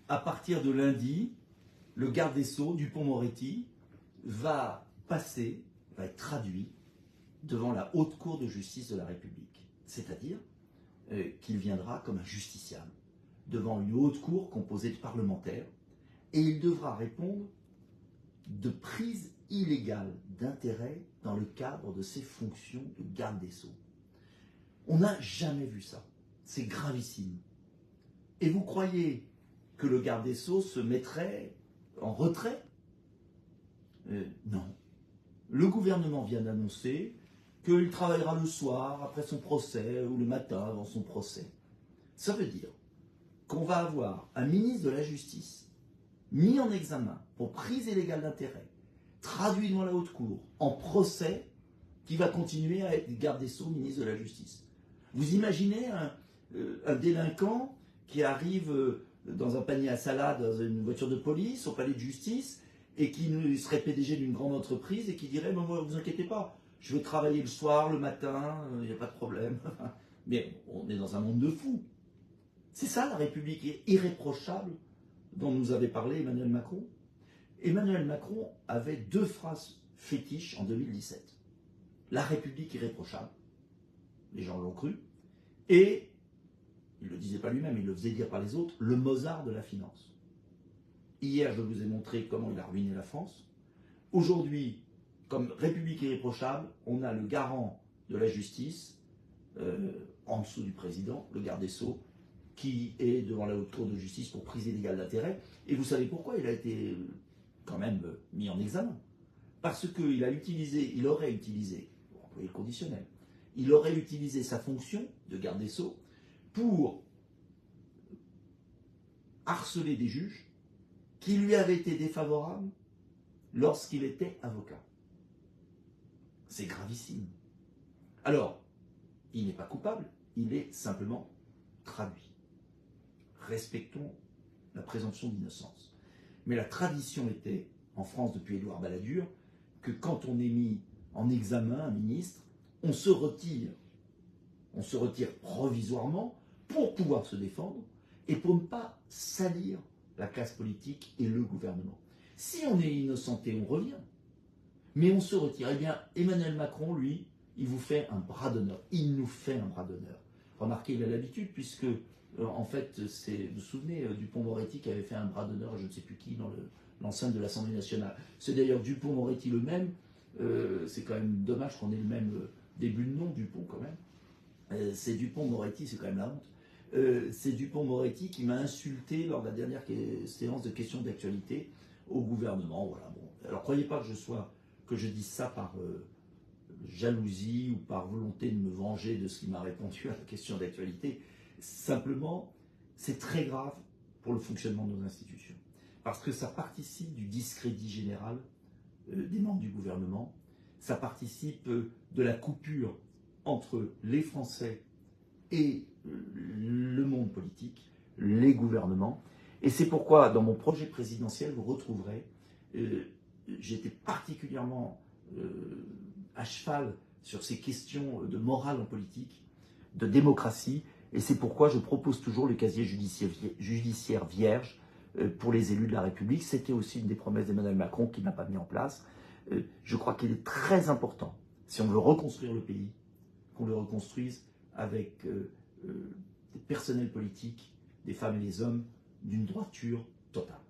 à partir de lundi, le garde des Sceaux, Dupond-Moretti, va être traduit devant la Haute Cour de justice de la République. C'est-à-dire qu'il viendra comme un justiciable devant une haute cour composée de parlementaires et il devra répondre de prise illégale d'intérêt dans le cadre de ses fonctions de garde des Sceaux. On n'a jamais vu ça. C'est gravissime. Et vous croyez que le garde des Sceaux se mettrait en retrait? Non. Le gouvernement vient d'annoncer qu'il travaillera le soir après son procès ou le matin avant son procès. Ça veut dire qu'on va avoir un ministre de la Justice mis en examen pour prise illégale d'intérêt, traduit devant la haute cour, en procès, qui va continuer à être garde des Sceaux, ministre de la Justice. Vous imaginez un délinquant qui arrive dans un panier à salade, dans une voiture de police, au palais de justice, et qui serait PDG d'une grande entreprise et qui dirait « Moi, vous inquiétez pas, je vais travailler le soir, le matin, il n'y a pas de problème. » Mais on est dans un monde de fous. C'est ça la République irréprochable dont nous avait parlé Emmanuel Macron. Emmanuel Macron avait 2 phrases fétiches en 2017. La République irréprochable, les gens l'ont cru, et, il ne le disait pas lui-même, il le faisait dire par les autres, le Mozart de la finance. Hier, je vous ai montré comment il a ruiné la France. Aujourd'hui, comme République irréprochable, on a le garant de la justice, en dessous du président, le garde des Sceaux, qui est devant la haute cour de justice pour prise illégale d'intérêt. Et vous savez pourquoi il a été quand même mis en examen? Parce qu'il aurait utilisé, pour employer le conditionnel, il aurait utilisé sa fonction de garde des Sceaux pour harceler des juges qui lui avaient été défavorables lorsqu'il était avocat. C'est gravissime. Alors, il n'est pas coupable, il est simplement traduit. Respectons la présomption d'innocence. Mais la tradition était, en France depuis Édouard Balladur, que quand on est mis en examen un ministre, on se retire provisoirement pour pouvoir se défendre et pour ne pas salir la classe politique et le gouvernement. Si on est innocenté, on revient. Mais on se retire. Eh bien, Emmanuel Macron, lui, il vous fait un bras d'honneur. Il nous fait un bras d'honneur. Remarquez, il a l'habitude, puisque, en fait, vous vous souvenez, Dupond-Moretti qui avait fait un bras d'honneur, je ne sais plus qui, dans l'enceinte de l'Assemblée nationale. C'est d'ailleurs Dupond-Moretti le même. C'est quand même dommage qu'on ait le même début de nom, Dupont, quand même. C'est Dupond-Moretti, c'est quand même la honte. C'est Dupond-Moretti qui m'a insulté lors de la dernière séance de questions d'actualité au gouvernement. Voilà, bon. Alors, croyez pas que je dise ça par jalousie ou par volonté de me venger de ce qu'il m'a répondu à la question d'actualité. Simplement, c'est très grave pour le fonctionnement de nos institutions. Parce que ça participe du discrédit général des membres du gouvernement. Ça participe de la coupure entre les Français et le monde politique, les gouvernements. Et c'est pourquoi, dans mon projet présidentiel, vous retrouverez, j'étais particulièrement à cheval sur ces questions de morale en politique, de démocratie, et c'est pourquoi je propose toujours le casier judiciaire vierge pour les élus de la République. C'était aussi une des promesses d'Emmanuel Macron qu'il n'a pas mis en place. Je crois qu'il est très important, si on veut reconstruire le pays, qu'on le reconstruise avec des personnels politiques, des femmes et des hommes, d'une droiture totale.